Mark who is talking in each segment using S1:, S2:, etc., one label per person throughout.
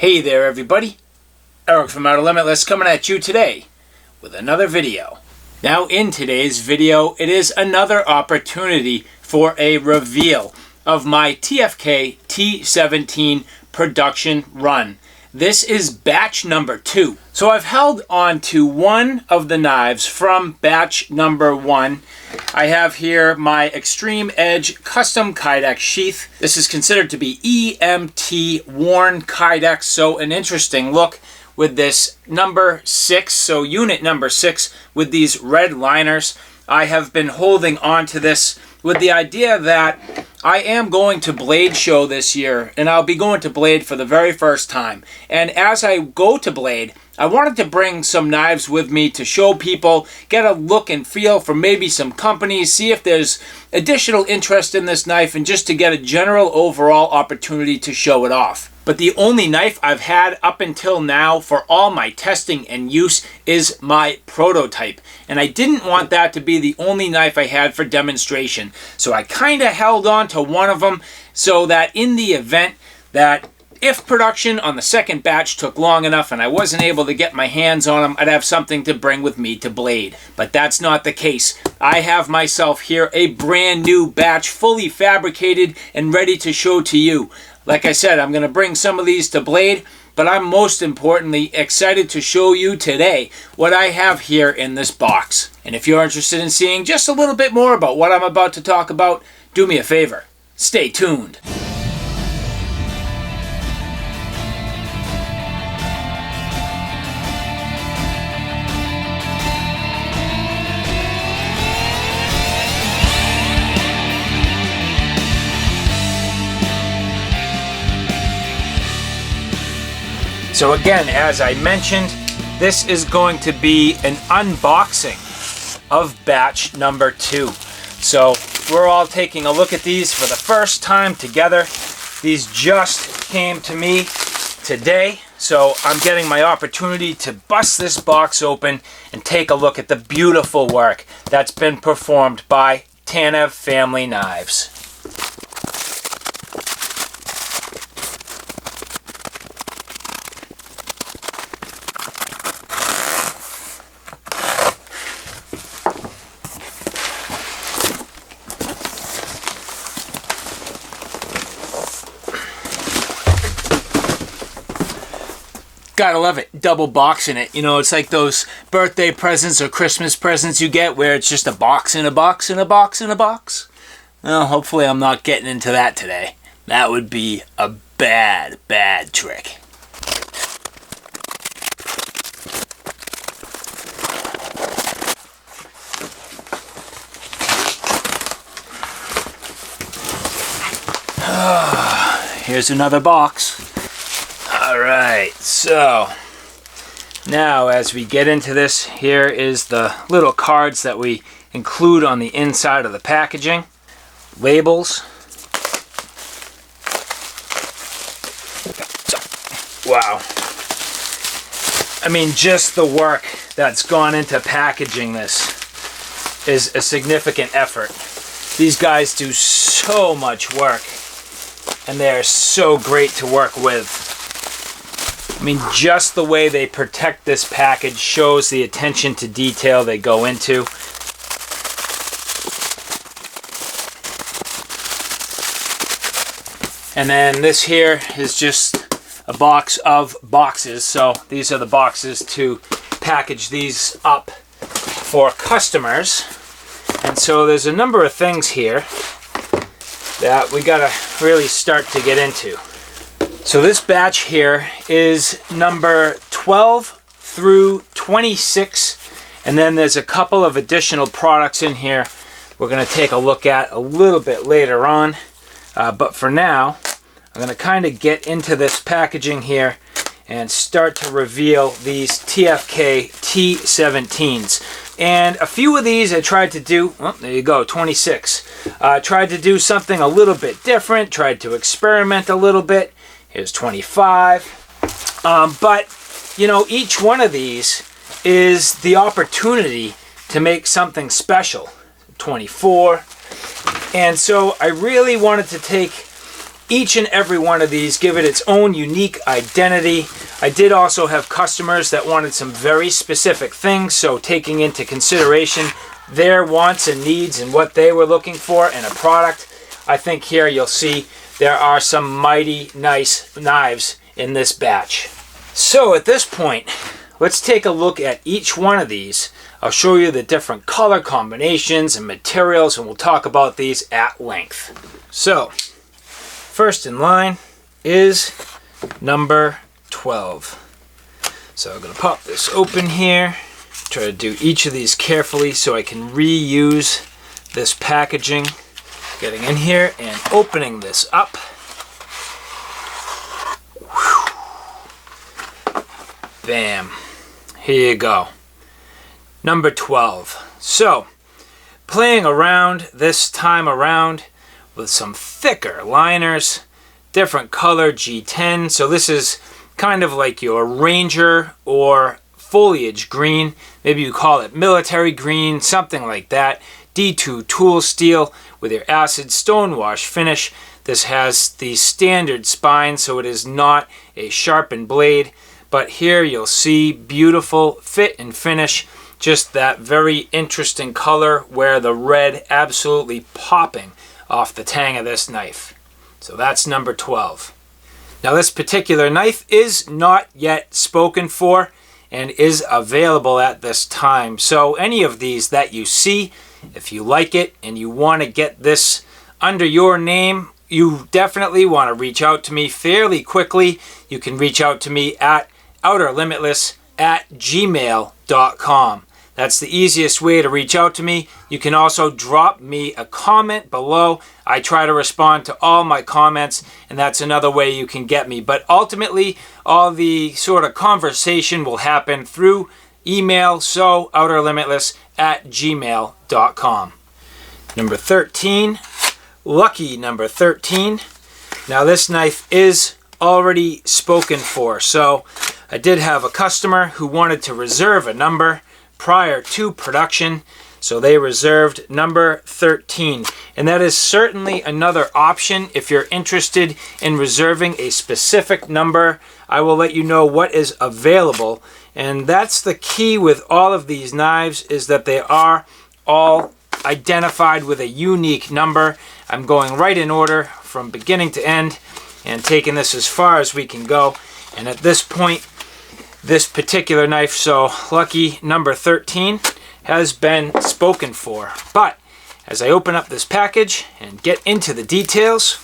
S1: Hey there everybody, Eric from Outer Limitless coming at you today with another video. Now in today's video, it is another opportunity for a reveal of my TFK T17 production run. This is batch number 2. So I've held on to one of the knives from batch number 1. I have here my Extreme Edge Custom Kydex sheath. This is considered to be EMT worn Kydex, so an interesting look with this number 6, so unit number 6 with these red liners. I have been holding on to this with the idea that I am going to Blade Show this year, and I'll be going to Blade for the very first time. And as I go to Blade, I wanted to bring some knives with me to show people, get a look and feel for maybe some companies, see if there's additional interest in this knife, and just to get a general overall opportunity to show it off. But the only knife I've had up until now for all my testing and use is my prototype. And I didn't want that to be the only knife I had for demonstration. So I kind of held on to one of them so that in the event that if production on the second batch took long enough and I wasn't able to get my hands on them, I'd have something to bring with me to Blade. But that's not the case. I have myself here a brand new batch, fully fabricated and ready to show to you. Like I said, I'm going to bring some of these to Blade, but I'm most importantly excited to show you today what I have here in this box. And if you're interested in seeing just a little bit more about what I'm about to talk about, do me a favor. Stay tuned. So again, as I mentioned, this is going to be an unboxing of batch number 2. So we're all taking a look at these for the first time together. These just came to me today, so I'm getting my opportunity to bust this box open and take a look at the beautiful work that's been performed by Tanev Family Knives. Gotta love it, double boxing it. You know, it's like those birthday presents or Christmas presents you get where it's just a box in a box in a box in a box. Well, hopefully I'm not getting into that today. That would be a bad, bad trick. Here's another box. Alright, so now as we get into this, here is the little cards that we include on the inside of the packaging. Labels. Wow. I mean, just the work that's gone into packaging this is a significant effort. These guys do so much work, and they're so great to work with. I mean, just the way they protect this package shows the attention to detail they go into. And then this here is just a box of boxes. So these are the boxes to package these up for customers. And so there's a number of things here that we gotta really start to get into. So this batch here is number 12 through 26, and then there's a couple of additional products in here we're going to take a look at a little bit later on. But for now, I'm going to kind of get into this packaging here and start to reveal these TFK T17s. And a few of these I tried to do, oh, there you go, 26. Tried to do something a little bit different, tried to experiment a little bit. Here's 25. But, you know, each one of these is the opportunity to make something special. 24. And so I really wanted to take each and every one of these give it its own unique identity. I did also have customers that wanted some very specific things, so taking into consideration their wants and needs and what they were looking for in a product, I think here you'll see there are some mighty nice knives in this batch. So at this point, let's take a look at each one of these. I'll show you the different color combinations and materials, and we'll talk about these at length. So, first in line is number 12. So I'm going to pop this open here, try to do each of these carefully so I can reuse this packaging. Getting in here and opening this up. Bam. Here you go. Number 12. So, playing around this time around with some thicker liners, different color G10. So this is kind of like your Ranger or foliage green. Maybe you call it military green, something like that. D2 tool steel with your acid stonewash finish. This has the standard spine, so it is not a sharpened blade. But here you'll see beautiful fit and finish. Just that very interesting color where the red absolutely popping off the tang of this knife. So that's number 12. Now this particular knife is not yet spoken for and is available at this time. So any of these that you see, if you like it and you want to get this under your name, you definitely want to reach out to me fairly quickly. You can reach out to me at outerlimitless@gmail.com. That's the easiest way to reach out to me. You can also drop me a comment below. I try to respond to all my comments, and that's another way you can get me. But ultimately, all the sort of conversation will happen through email, so outerlimitless@gmail.com. Number 13, lucky number 13. Now this knife is already spoken for, so I did have a customer who wanted to reserve a number prior to production, so they reserved number 13, and that is certainly another option. If you're interested in reserving a specific number, I will let you know what is available. And that's the key with all of these knives, is that they are all identified with a unique number. I'm going right in order from beginning to end and taking this as far as we can go. And at this point, this particular knife, so lucky number 13, has been spoken for. But as I open up this package and get into the details,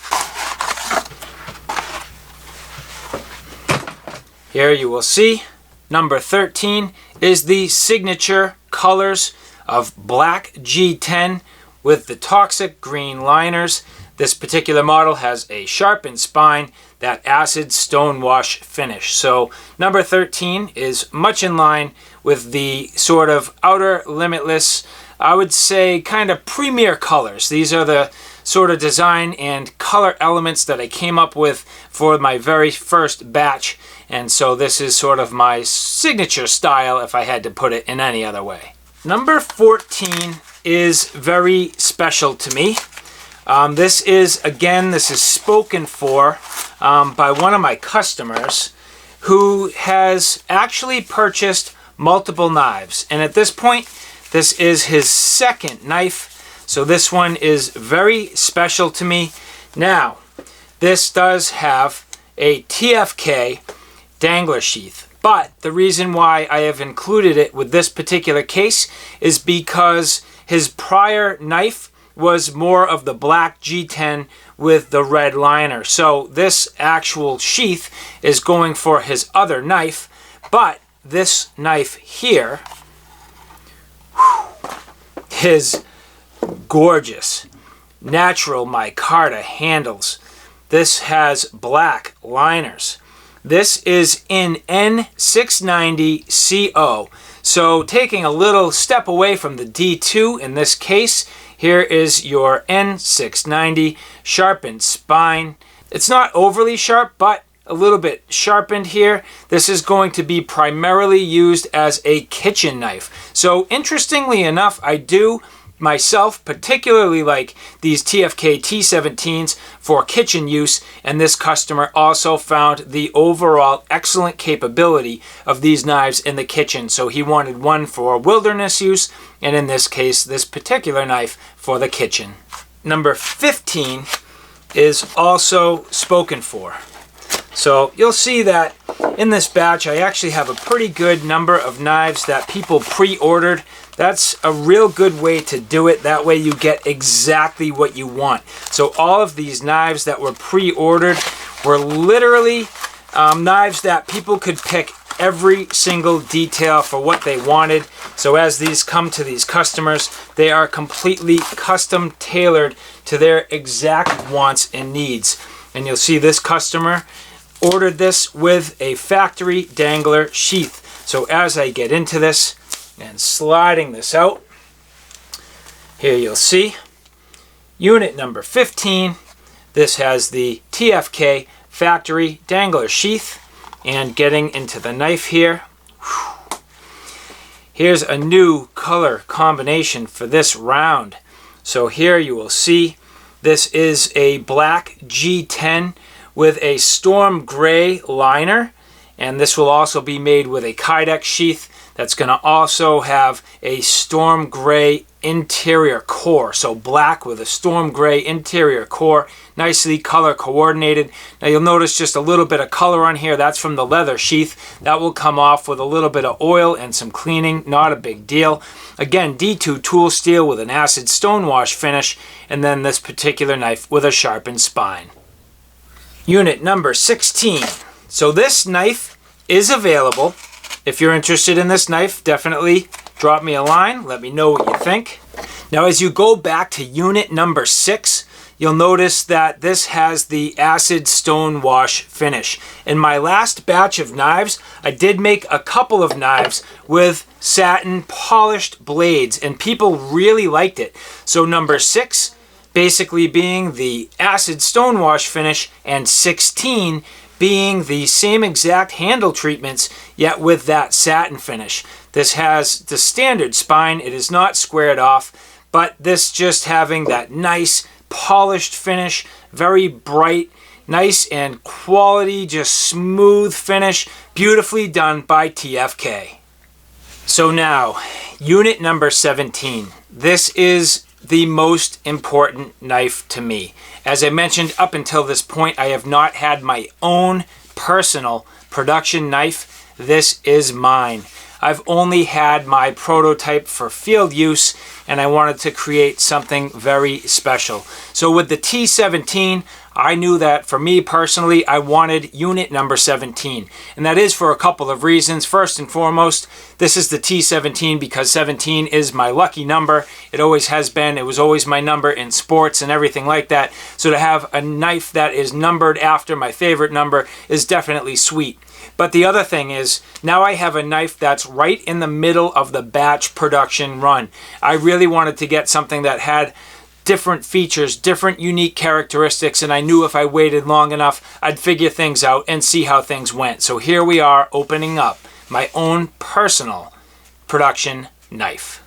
S1: here you will see number 13 is the signature colors of black G10 with the toxic green liners. This particular model has a sharpened spine, that acid stonewash finish. So number 13 is much in line with the sort of Outer Limitless, I would say, kind of premier colors. These are the sort of design and color elements that I came up with for my very first batch. And so this is sort of my signature style, if I had to put it in any other way. Number 14 is very special to me. This is spoken for by one of my customers who has actually purchased multiple knives. And at this point, this is his second knife. So this one is very special to me. Now, this does have a TFK dangler sheath. But the reason why I have included it with this particular case is because his prior knife was more of the black G10 with the red liner. So this actual sheath is going for his other knife, but this knife here is gorgeous. Natural micarta handles. This has black liners. This is in N690 CO. So taking a little step away from the D2 in this case, here is your N690 sharpened spine. It's not overly sharp, but a little bit sharpened here. This is going to be primarily used as a kitchen knife. So interestingly enough, I do myself particularly like these TFK T17s for kitchen use, and this customer also found the overall excellent capability of these knives in the kitchen. So he wanted one for wilderness use, and in this case, this particular knife for the kitchen. Number 15 is also spoken for. So you'll see that in this batch, I actually have a pretty good number of knives that people pre-ordered. That's a real good way to do it. That way you get exactly what you want. So all of these knives that were pre-ordered were literally knives that people could pick every single detail for what they wanted. So as these come to these customers, they are completely custom tailored to their exact wants and needs. And you'll see this customer ordered this with a factory dangler sheath. So as I get into this and sliding this out, here you'll see unit number 15. This has the TFK factory dangler sheath. And getting into the knife here, here's a new color combination for this round. So here you will see this is a black G10 with a storm gray liner, and this will also be made with a Kydex sheath that's going to also have a storm gray interior core. So black with a storm gray interior core, nicely color coordinated. Now you'll notice just a little bit of color on here. That's from the leather sheath. That will come off with a little bit of oil and some cleaning, not a big deal. Again, D2 tool steel with an acid stonewash finish, and then this particular knife with a sharpened spine. Unit number 16. So this knife is available. If you're interested in this knife, definitely drop me a line. Let me know what you think. Now, as you go back to unit number 6, you'll notice that this has the acid stone wash finish. In my last batch of knives, I did make a couple of knives with satin polished blades, and people really liked it. So number 6 basically being the acid stone wash finish, and 16 being the same exact handle treatments, yet with that satin finish. This has the standard spine. It is not squared off, but this just having that nice polished finish, very bright, nice and quality, just smooth finish, beautifully done by TFK. So now, unit number 17. This is the most important knife to me. As I mentioned, up until this point, I have not had my own personal production knife. This is mine. I've only had my prototype for field use, and I wanted to create something very special. So with the T17, I knew that for me personally, I wanted unit number 17. And that is for a couple of reasons. First and foremost, this is the T17 because 17 is my lucky number. It always has been. It was always my number in sports and everything like that. So to have a knife that is numbered after my favorite number is definitely sweet. But the other thing is, now I have a knife that's right in the middle of the batch production run. I really wanted to get something that had different features, different unique characteristics, and I knew if I waited long enough, I'd figure things out and see how things went. So here we are opening up my own personal production knife.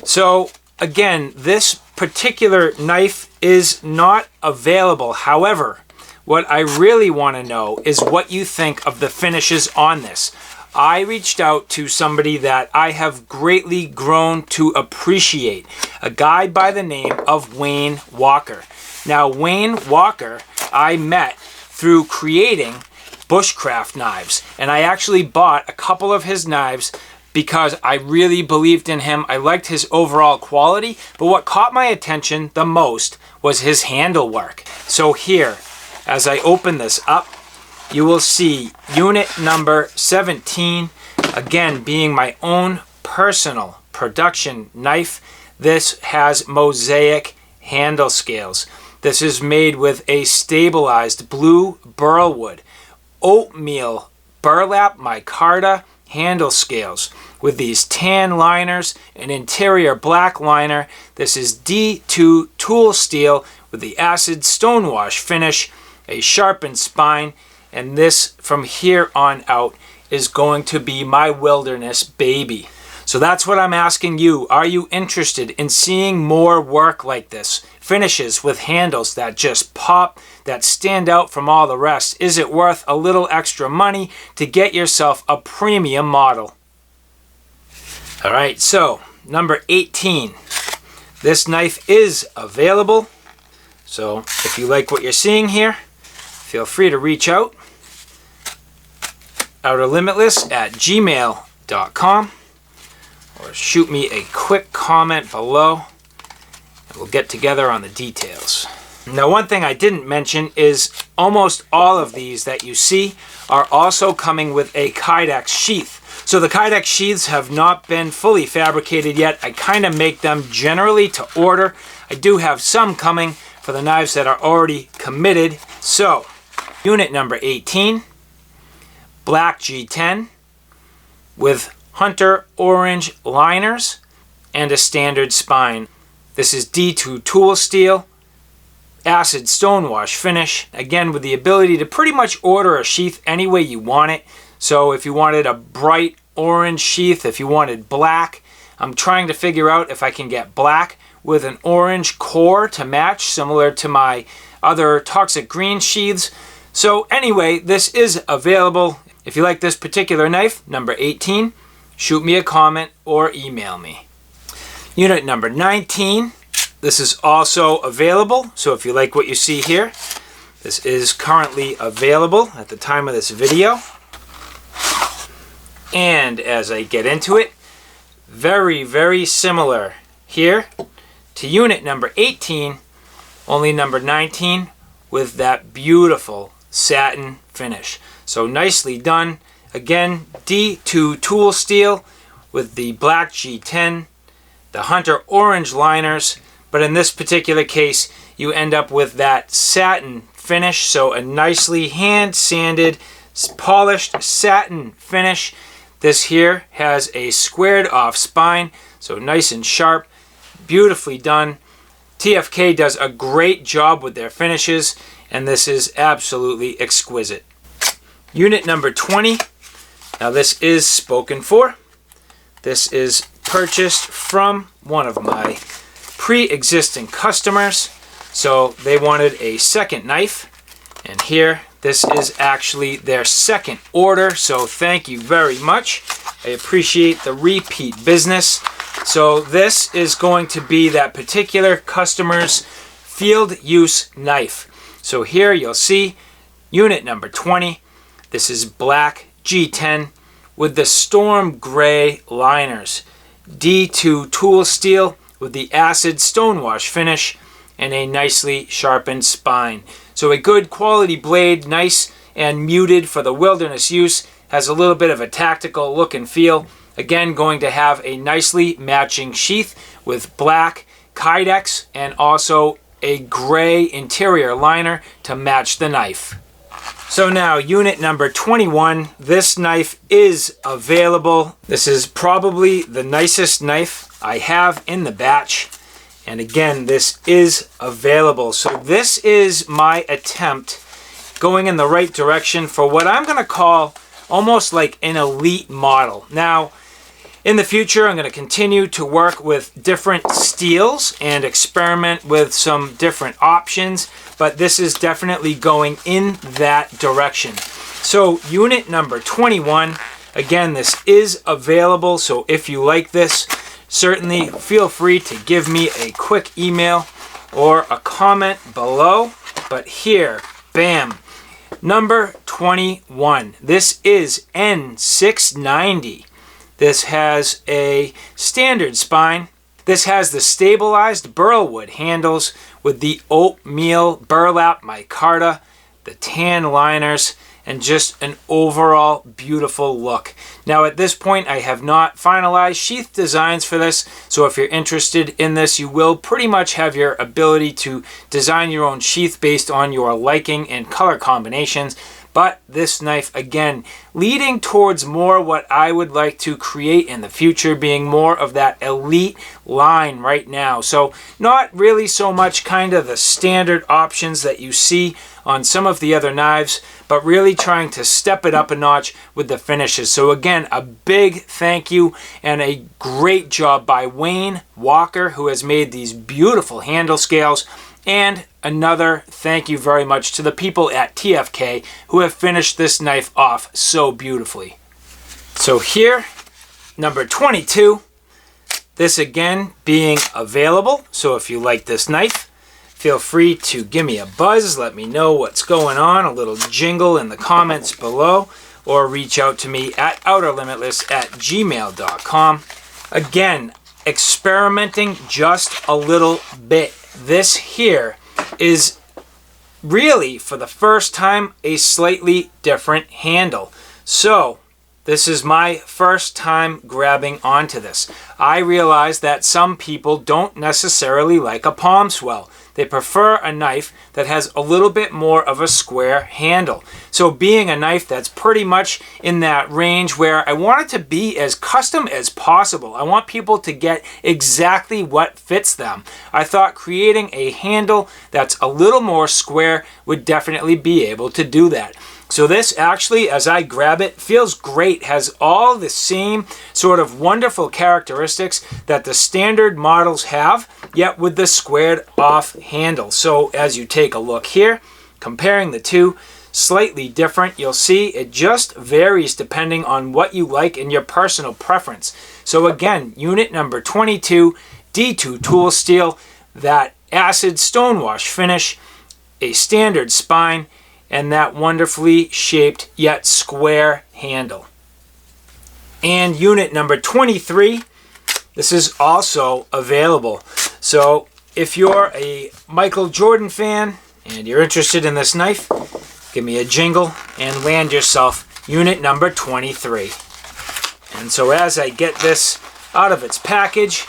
S1: So again, this particular knife is not available. However, what I really want to know is what you think of the finishes on this. I reached out to somebody that I have greatly grown to appreciate, a guy by the name of Wayne Walker. Now, Wayne Walker, I met through creating bushcraft knives, and I actually bought a couple of his knives because I really believed in him. I liked his overall quality, but what caught my attention the most was his handle work. So here, as I open this up, you will see unit number 17, again being my own personal production knife. This has mosaic handle scales. This is made with a stabilized blue burl wood, oatmeal burlap micarta handle scales with these tan liners, an interior black liner. This is D2 tool steel with the acid stonewash finish, a sharpened spine, and this from here on out is going to be my wilderness baby. So that's what I'm asking you. Are you interested in seeing more work like this? Finishes with handles that just pop, that stand out from all the rest. Is it worth a little extra money to get yourself a premium model? All right, so number 18. This knife is available. So if you like what you're seeing here, feel free to reach out. outerlimitless@gmail.com, or shoot me a quick comment below and we'll get together on the details. Now, one thing I didn't mention is almost all of these that you see are also coming with a Kydex sheath. So the Kydex sheaths have not been fully fabricated yet. I kind of make them generally to order. I do have some coming for the knives that are already committed. So, unit number 18, black G10 with hunter orange liners and a standard spine. This is D2 tool steel, acid stonewash finish, again with the ability to pretty much order a sheath any way you want it. So if you wanted a bright orange sheath, if you wanted black, I'm trying to figure out if I can get black with an orange core to match, similar to my other toxic green sheaths. So anyway, this is available. If you like this particular knife, number 18, shoot me a comment or email me. Unit number 19, this is also available. So if you like what you see here, this is currently available at the time of this video. And as I get into it, very, very similar here to unit number 18, only number 19 with that beautiful satin finish. So nicely done. Again, D2 tool steel with the black G10, the hunter orange liners, but in this particular case, you end up with that satin finish. So a nicely hand sanded, polished satin finish. This here has a squared off spine, so nice and sharp, beautifully done. TFK does a great job with their finishes, and this is absolutely exquisite. Unit number 20. Now this is spoken for. This is purchased from one of my pre-existing customers. So they wanted a second knife, and here this is actually their second order, so thank you very much. I appreciate the repeat business. So this is going to be that particular customer's field use knife. So here you'll see unit number 20. This is black G10 with the storm gray liners. D2 tool steel with the acid stonewash finish and a nicely sharpened spine. So a good quality blade, nice and muted for the wilderness use, has a little bit of a tactical look and feel. Again, going to have a nicely matching sheath with black Kydex and also a gray interior liner to match the knife. So now unit number 21, this knife is available. This is probably the nicest knife I have in the batch. And again, this is available. So this is my attempt going in the right direction for what I'm going to call almost like an elite model. Now, in the future, I'm going to continue to work with different steels and experiment with some different options, but this is definitely going in that direction. So unit number 21, again, this is available. So if you like this, certainly feel free to give me a quick email or a comment below. But here, bam, number 21. This is N690. This has a standard spine. This has the stabilized burlwood handles with the oatmeal burlap micarta, the tan liners, and just an overall beautiful look. Now at this point, I have not finalized sheath designs for this, so if you're interested in this, you will pretty much have your ability to design your own sheath based on your liking and color combinations. But this knife, again, leading towards more what I would like to create in the future, being more of that elite line right now. So not really so much kind of the standard options that you see on some of the other knives, but really trying to step it up a notch with the finishes. So again, a big thank you and a great job by Wayne Walker, who has made these beautiful handle scales. And another thank you very much to the people at TFK who have finished this knife off so beautifully. So here, number 22, this again being available. So if you like this knife, feel free to give me a buzz, let me know what's going on, a little jingle in the comments below, or reach out to me at outerlimitless@gmail.com. Again, experimenting just a little bit. This here is really, for the first time, a slightly different handle. So this is my first time grabbing onto this. I realize that some people don't necessarily like a palm swell. They prefer a knife that has a little bit more of a square handle. So being a knife that's pretty much in that range where I want it to be as custom as possible. I want people to get exactly what fits them. I thought creating a handle that's a little more square would definitely be able to do that. So this actually, as I grab it, feels great, has all the same sort of wonderful characteristics that the standard models have, yet with the squared off handle. So as you take a look here, comparing the two, slightly different. You'll see it just varies depending on what you like and your personal preference. So again, unit number 22, D2 tool steel, that acid stonewash finish, a standard spine, and that wonderfully shaped yet square handle. And unit number 23, this is also available. So if you're a Michael Jordan fan and you're interested in this knife, give me a jingle and land yourself unit number 23. And so as I get this out of its package,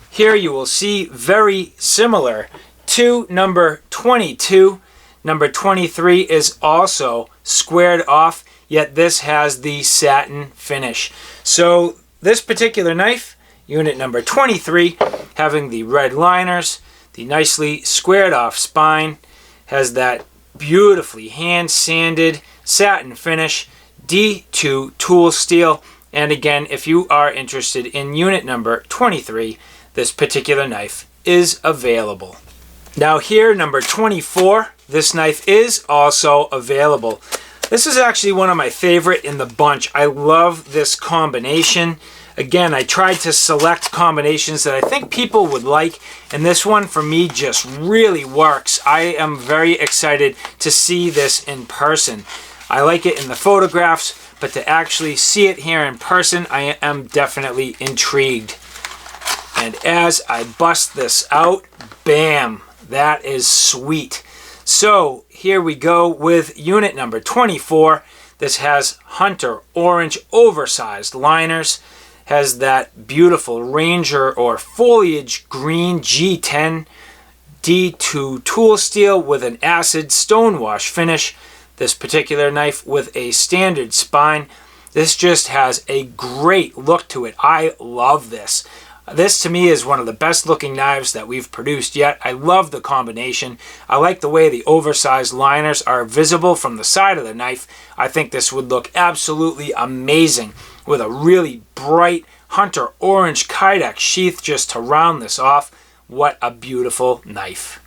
S1: here you will see very similar to number 22. Number 23 is also squared off, yet this has the satin finish. So this particular knife, unit number 23, having the red liners, the nicely squared off spine, has that beautifully hand sanded satin finish, D2 tool steel. And again, if you are interested in unit number 23, this particular knife is available. Now here, number 24, this knife is also available. This is actually one of my favorite in the bunch. I love this combination. Again, I tried to select combinations that I think people would like, and this one for me just really works. I am very excited to see this in person. I like it in the photographs, but to actually see it here in person, I am definitely intrigued. And as I bust this out, bam! That is sweet. So here we go with unit number 24. This has hunter orange oversized liners, has that beautiful ranger or foliage green G10 D2 tool steel with an acid stonewash finish. This particular knife with a standard spine. This just has a great look to it. I love this. This to me is one of the best looking knives that we've produced yet. I love the combination. I like the way the oversized liners are visible from the side of the knife. I think this would look absolutely amazing with a really bright hunter orange Kydex sheath just to round this off. What a beautiful knife.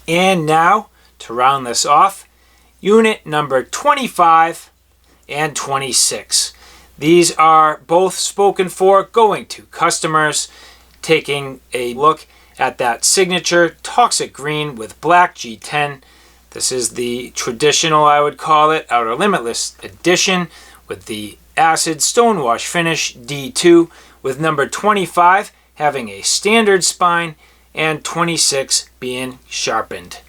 S1: And now, to round this off, unit number 25 and 26. These are both spoken for, going to customers, taking a look at that signature toxic green with black G10. This is the traditional, I would call it, Outer Limitless edition with the acid stonewash finish D2, with number 25 having a standard spine and 26 being sharpened.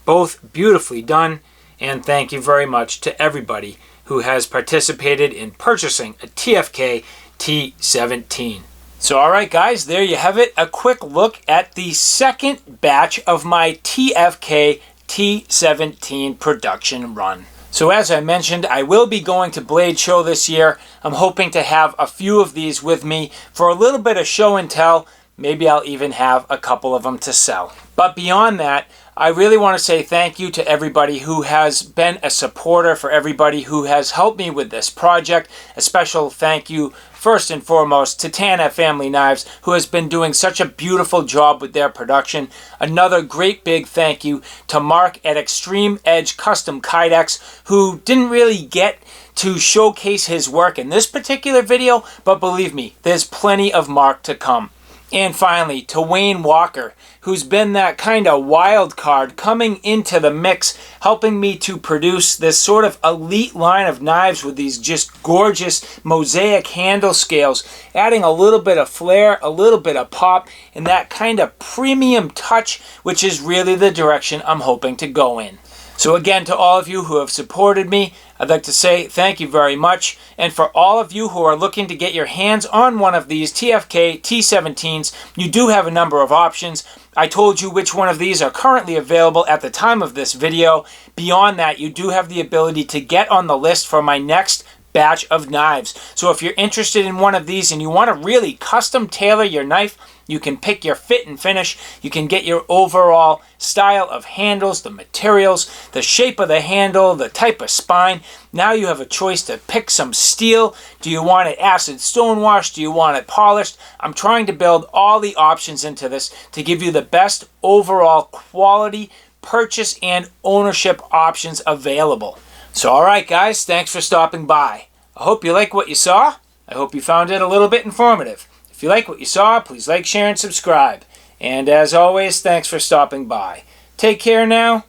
S1: Both beautifully done, and thank you very much to everybody who has participated in purchasing a TFK T17. So alright guys, there you have it. A quick look at the second batch of my TFK T17 production run. So as I mentioned, I will be going to Blade Show this year. I'm hoping to have a few of these with me for a little bit of show and tell. Maybe I'll even have a couple of them to sell. But beyond that, I really want to say thank you to everybody who has been a supporter, for everybody who has helped me with this project. A special thank you, first and foremost, to Tanev Family Knives, who has been doing such a beautiful job with their production. Another great big thank you to Mark at Extreme Edge Custom Kydex, who didn't really get to showcase his work in this particular video, but believe me, there's plenty of Mark to come. And finally, to Wayne Walker, who's been that kind of wild card coming into the mix, helping me to produce this sort of elite line of knives with these just gorgeous mosaic handle scales, adding a little bit of flair, a little bit of pop, and that kind of premium touch, which is really the direction I'm hoping to go in. So again, to all of you who have supported me, I'd like to say thank you very much. And for all of you who are looking to get your hands on one of these TFK T17s, you do have a number of options. I told you which one of these are currently available at the time of this video. Beyond that, you do have the ability to get on the list for my next batch of knives. So if you're interested in one of these and you want to really custom tailor your knife, you can pick your fit and finish. You can get your overall style of handles, the materials, the shape of the handle, the type of spine. Now you have a choice to pick some steel. Do you want it acid stonewashed? Do you want it polished? I'm trying to build all the options into this to give you the best overall quality, purchase, and ownership options available. So alright guys, thanks for stopping by. I hope you like what you saw. I hope you found it a little bit informative. If you like what you saw, please like, share, and subscribe. And as always, thanks for stopping by. Take care now.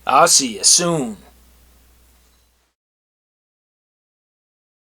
S1: I'll see you soon.